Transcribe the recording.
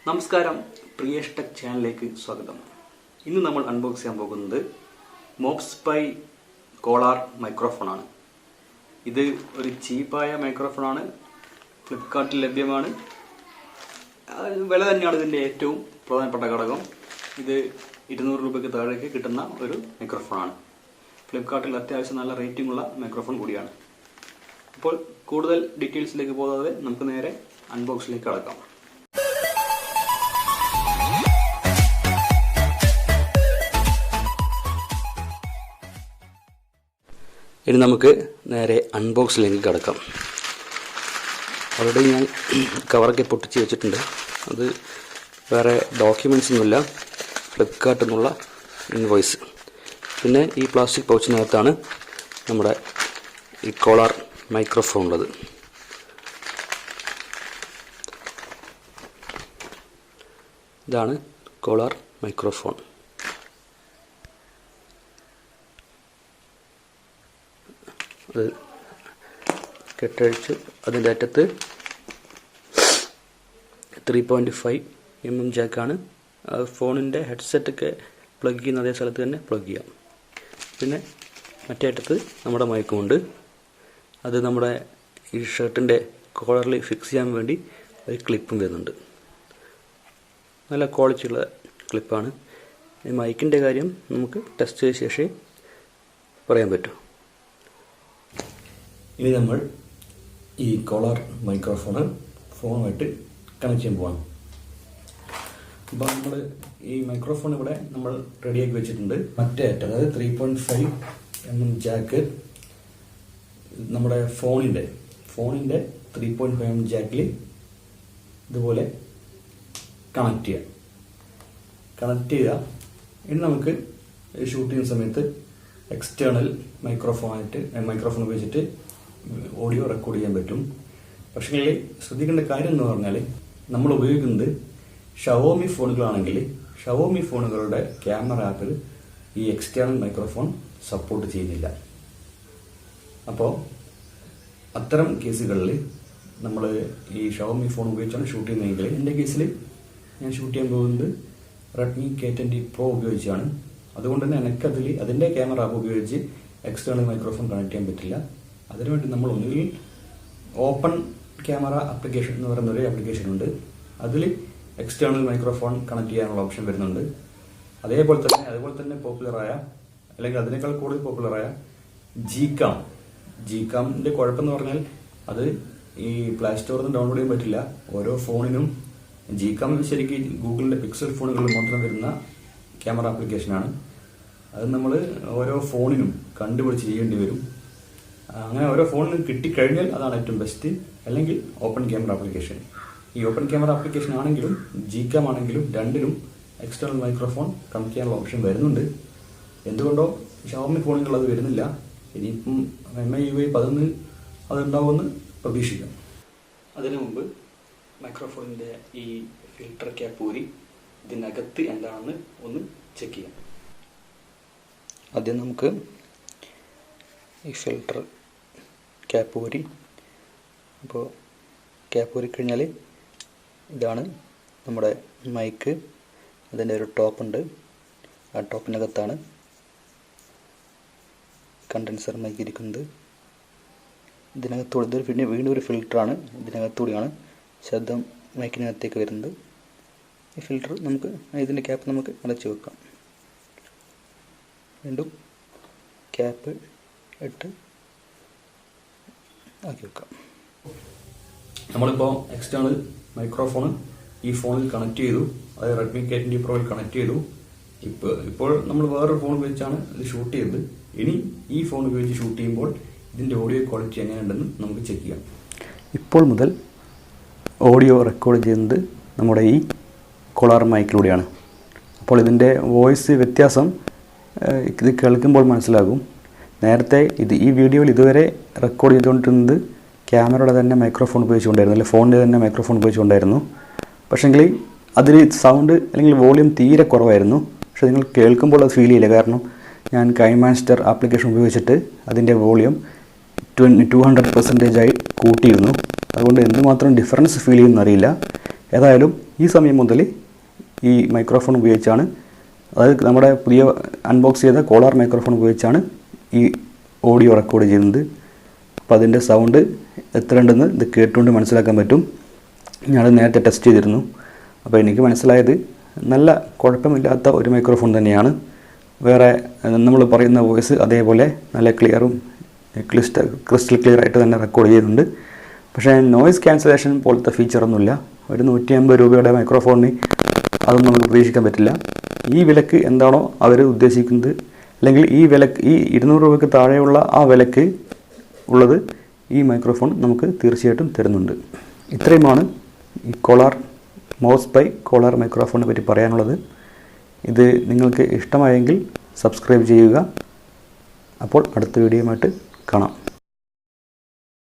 നമസ്കാരം, പ്രിയേഷ് ടെക് ചാനലിലേക്ക് സ്വാഗതം. ഇന്ന് നമ്മൾ അൺബോക്സ് ചെയ്യാൻ പോകുന്നത് മോബ്സ്പൈ കോളാർ മൈക്രോഫോണാണ്. ഇത് ഒരു ചീപ്പായ മൈക്രോഫോണാണ്, ഫ്ലിപ്കാർട്ടിൽ ലഭ്യമാണ്. വില തന്നെയാണ് ഇതിൻ്റെ ഏറ്റവും പ്രധാനപ്പെട്ട ഘടകം. ഇത് 200 രൂപയ്ക്ക് താഴേക്ക് കിട്ടുന്ന ഒരു മൈക്രോഫോണാണ്. ഫ്ലിപ്കാർട്ടിൽ അത്യാവശ്യം നല്ല റേറ്റിംഗ് ഉള്ള മൈക്രോഫോൺ കൂടിയാണ്. അപ്പോൾ കൂടുതൽ ഡീറ്റെയിൽസിലേക്ക് പോകാതെ നമുക്ക് നേരെ അൺബോക്സിലേക്ക് കടക്കാം. ഇനി നമുക്ക് നേരെ അൺബോക്സിലേക്ക് കടക്കാം. അവിടെ ഞാൻ കവറൊക്കെ പൊട്ടിച്ച് വെച്ചിട്ടുണ്ട്. അത് വേറെ ഡോക്യുമെൻറ്റ്സ് ഒന്നുമില്ല, ഫ്ലിപ്കാർട്ടിൽ നിന്നുള്ള ഇൻവോയ്സ്. പിന്നെ ഈ പ്ലാസ്റ്റിക് പൗച്ചിനകത്താണ് നമ്മുടെ ഈ കോളാർ മൈക്രോഫോൺ ഉള്ളത്. ഇതാണ് കോളാർ മൈക്രോഫോൺ. അത് കെട്ടഴിച്ച് അതിൻ്റെ അറ്റത്ത് 3.5 mm ജാക്കാണ്. ഫോണിൻ്റെ ഹെഡ്സെറ്റൊക്കെ പ്ലഗ് ചെയ്യുന്ന അതേ സ്ഥലത്ത് തന്നെ പ്ലഗ് ചെയ്യാം. പിന്നെ മറ്റേ അറ്റത്ത് നമ്മുടെ മൈക്കുമുണ്ട്. അത് നമ്മുടെ ഈ ഷർട്ടിൻ്റെ കോളറിൽ ഫിക്സ് ചെയ്യാൻ വേണ്ടി ഒരു ക്ലിപ്പും വരുന്നുണ്ട്. നല്ല ക്വാളിറ്റിയുള്ള ക്ലിപ്പാണ്. ഈ മൈക്കിൻ്റെ കാര്യം നമുക്ക് ടെസ്റ്റ് ചെയ്ത ശേഷമേ പറയാൻ പറ്റൂ. ഇനി നമ്മൾ ഈ കോളാർ മൈക്രോഫോണ് ഫോണുമായിട്ട് കണക്ട് ചെയ്യാൻ പോവാണ്. അപ്പോൾ നമ്മൾ ഈ മൈക്രോഫോൺ ഇവിടെ നമ്മൾ റെഡിയാക്കി വെച്ചിട്ടുണ്ട്. മറ്റേ അറ്റം, അതായത് 3.5 mm ജാക്ക് നമ്മുടെ ഫോണിൻ്റെ 3.5 mm ജാക്കിൽ ഇതുപോലെ കണക്ട് ചെയ്യുക. ഇനി നമുക്ക് ഷൂട്ട് ചെയ്യുന്ന സമയത്ത് എക്സ്റ്റേണൽ മൈക്രോഫോൺ ഉപയോഗിച്ചിട്ട് ഓഡിയോ റെക്കോർഡ് ചെയ്യാൻ പറ്റും. പക്ഷേ ശ്രദ്ധിക്കേണ്ട കാര്യം എന്ന് പറഞ്ഞാൽ, നമ്മൾ ഉപയോഗിക്കുന്നത് ഷവോമി ഫോണുകളാണെങ്കിൽ ഷവോമി ഫോണുകളുടെ ക്യാമറ ആപ്പിൽ ഈ എക്സ്റ്റേണൽ മൈക്രോഫോൺ സപ്പോർട്ട് ചെയ്യുന്നില്ല. അപ്പോൾ അത്തരം കേസുകളിൽ നമ്മൾ ഈ ഷവോമി ഫോൺ ഉപയോഗിച്ചാണ് ഷൂട്ട് ചെയ്യുന്നതെങ്കിൽ, എൻ്റെ കേസിൽ ഞാൻ ഷൂട്ട് ചെയ്യാൻ പോകുന്നത് റെഡ്മി K20 Pro ഉപയോഗിച്ചാണ്. അതുകൊണ്ട് തന്നെ എനിക്കതിൽ അതിൻ്റെ ക്യാമറ ആപ്പ് ഉപയോഗിച്ച് എക്സ്റ്റേണൽ മൈക്രോഫോൺ കണക്ട് ചെയ്യാൻ പറ്റില്ല. അതിനുവേണ്ടി നമ്മൾ ഒന്നുകിൽ ഓപ്പൺ ക്യാമറ ആപ്ലിക്കേഷൻ എന്ന് പറയുന്ന ഒരു ആപ്ലിക്കേഷൻ ഉണ്ട്. അതിൽ എക്സ്റ്റേണൽ മൈക്രോഫോൺ കണക്ട് ചെയ്യാനുള്ള ഓപ്ഷൻ വരുന്നുണ്ട്. അതുപോലെ തന്നെ പോപ്പുലറായ, അല്ലെങ്കിൽ അതിനേക്കാൾ കൂടുതൽ പോപ്പുലറായ ജികാമിൻ്റെ കുഴപ്പമെന്ന് പറഞ്ഞാൽ, അത് ഈ പ്ലേ സ്റ്റോറിൽ നിന്ന് ഡൗൺലോഡ് ചെയ്യാൻ പറ്റില്ല. ഓരോ ഫോണിനും ജികാം ശരിക്കും ഗൂഗിളിൻ്റെ പിക്സൽ ഫോണുകളിൽ മാത്രം വരുന്ന ക്യാമറ ആപ്ലിക്കേഷനാണ്. അത് നമ്മൾ ഓരോ ഫോണിനും കണ്ടുപിടിച്ച് ചെയ്യേണ്ടി വരും. അങ്ങനെ ഓരോ ഫോണിനും കിട്ടിക്കഴിഞ്ഞാൽ അതാണ് ഏറ്റവും ബെസ്റ്റ്. അല്ലെങ്കിൽ ഓപ്പൺ ക്യാമറ ആപ്ലിക്കേഷൻ. ഈ ഓപ്പൺ ക്യാമറ ആപ്ലിക്കേഷൻ ആണെങ്കിലും ജികാം ആണെങ്കിലും രണ്ടിലും എക്സ്റ്റേണൽ മൈക്രോഫോൺ കണക്ട് ചെയ്യാനുള്ള ഓപ്ഷൻ വരുന്നുണ്ട്. എന്തുകൊണ്ടോ ഷവോമി ഫോണുകൾ അത് വരുന്നില്ല. ഇനിയിപ്പം MIUI 11 അതുണ്ടാവുമെന്ന് പ്രതീക്ഷിക്കാം. അതിനു മുമ്പ് മൈക്രോഫോണിൻ്റെ ഈ ഫിൽട്ടർ ക്യാപ്പ് ഊരി ഇതിനകത്ത് എന്താണെന്ന് ഒന്ന് ചെക്ക് ചെയ്യാം. ആദ്യം നമുക്ക് ഈ ഫിൽട്ടർ ക്യാപ്പ് ഊരി, അപ്പോൾ ക്യാപ്പ് ഊരി കഴിഞ്ഞാൽ ഇതാണ് നമ്മുടെ മൈക്ക്. അതിൻ്റെ ഒരു ടോപ്പുണ്ട്. ആ ടോപ്പിനകത്താണ് കണ്ടൻസർ മൈക്ക് ഇരിക്കുന്നത്. ഇതിനകത്തൂടെ പിന്നെ വീണ്ടും ഒരു ഫിൽറ്ററാണ്. ഇതിനകത്തൂടെയാണ് ശബ്ദം മൈക്കിനകത്തേക്ക് വരുന്നത്. ഈ ഫിൽറ്റർ നമുക്ക്, ഇതിൻ്റെ ക്യാപ്പ് നമുക്ക് അടച്ചു വെക്കാം. വീണ്ടും ക്യാപ്പ് ഇട്ട് ആക്കി വെക്കാം. നമ്മളിപ്പോൾ എക്സ്റ്റേണൽ മൈക്രോഫോൺ ഈ ഫോണിൽ കണക്ട് ചെയ്തു. അത് റെഡ്മി K20 Proയിൽ കണക്ട് ചെയ്തു. ഇപ്പോൾ നമ്മൾ വേറൊരു ഫോൺ ഉപയോഗിച്ചാണ് ഇത് ഷൂട്ട് ചെയ്തത്. ഇനി ഈ ഫോൺ ഉപയോഗിച്ച് ഷൂട്ട് ചെയ്യുമ്പോൾ ഇതിൻ്റെ ഓഡിയോ ക്വാളിറ്റി എങ്ങനെയുണ്ടെന്ന് നമുക്ക് ചെക്ക് ചെയ്യാം. ഇപ്പോൾ മുതൽ ഓഡിയോ റെക്കോർഡ് ചെയ്യുന്നത് നമ്മുടെ ഈ കോളാർ മൈക്കിലൂടെയാണ്. അപ്പോൾ ഇതിൻ്റെ വോയിസ് വ്യത്യാസം ഇത് കേൾക്കുമ്പോൾ മനസ്സിലാകും. നേരത്തെ ഈ വീഡിയോയിൽ ഇതുവരെ റെക്കോർഡ് ചെയ്തുകൊണ്ടിരുന്നത് ക്യാമറയുടെ തന്നെ മൈക്രോഫോൺ ഉപയോഗിച്ചുകൊണ്ടായിരുന്നു, അല്ലെങ്കിൽ ഫോണിൻ്റെ തന്നെ മൈക്രോഫോൺ ഉപയോഗിച്ചുകൊണ്ടായിരുന്നു. പക്ഷേങ്കിൽ അതിൽ സൗണ്ട് അല്ലെങ്കിൽ വോളിയം തീരെ കുറവായിരുന്നു. പക്ഷേ നിങ്ങൾ കേൾക്കുമ്പോൾ അത് ഫീൽ ചെയ്യില്ല. കാരണം ഞാൻ കൈമാസ്റ്റർ ആപ്ലിക്കേഷൻ ഉപയോഗിച്ചിട്ട് അതിൻ്റെ വോളിയം 200% കൂട്ടിയിരുന്നു. അതുകൊണ്ട് എന്തുമാത്രം ഡിഫറൻസ് ഫീൽ ചെയ്യുമെന്ന് അറിയില്ല. ഏതായാലും ഈ സമയം മുതൽ ഈ മൈക്രോഫോൺ ഉപയോഗിച്ചാണ്, അതായത് നമ്മുടെ പുതിയ അൺബോക്സ് ചെയ്ത കോളർ മൈക്രോഫോൺ ഉപയോഗിച്ചാണ് ഈ ഓഡിയോ റെക്കോർഡ് ചെയ്യുന്നത്. അപ്പോൾ അതിൻ്റെ സൗണ്ട് എത്ര ഉണ്ടെന്ന് ഇത് കേട്ടുകൊണ്ട് മനസ്സിലാക്കാൻ പറ്റും. ഞാനത് നേരത്തെ ടെസ്റ്റ് ചെയ്തിരുന്നു. അപ്പോൾ എനിക്ക് മനസ്സിലായത് നല്ല കുഴപ്പമില്ലാത്ത ഒരു മൈക്രോഫോൺ തന്നെയാണ്. വേറെ നമ്മൾ പറയുന്ന വോയിസ് അതേപോലെ നല്ല ക്ലിയറും ക്രിസ്റ്റൽ ക്ലിയർ ആയിട്ട് തന്നെ റെക്കോർഡ് ചെയ്യുന്നുണ്ട്. പക്ഷേ നോയിസ് ക്യാൻസലേഷൻ പോലത്തെ ഫീച്ചറൊന്നുമില്ല. ഒരു 150 രൂപയുടെ മൈക്രോഫോണിന് അതൊന്നും നമുക്ക് പ്രതീക്ഷിക്കാൻ പറ്റില്ല. ഈ വിലക്ക് എന്താണോ അവർ ഉദ്ദേശിക്കുന്നത്, അല്ലെങ്കിൽ ഈ 200 രൂപയ്ക്ക് താഴെയുള്ള ആ വിലക്ക് ഉള്ളത് ഈ മൈക്രോഫോൺ നമുക്ക് തീർച്ചയായിട്ടും തരുന്നുണ്ട്. ഇത്രയുമാണ് ഈ മൗസ് ബൈ കോളർ മൈക്രോഫോണിനെ പറ്റി പറയാനുള്ളത്. ഇത് നിങ്ങൾക്ക് ഇഷ്ടമായെങ്കിൽ സബ്സ്ക്രൈബ് ചെയ്യുക. അപ്പോൾ അടുത്ത വീഡിയോയുമായിട്ട് കാണാം.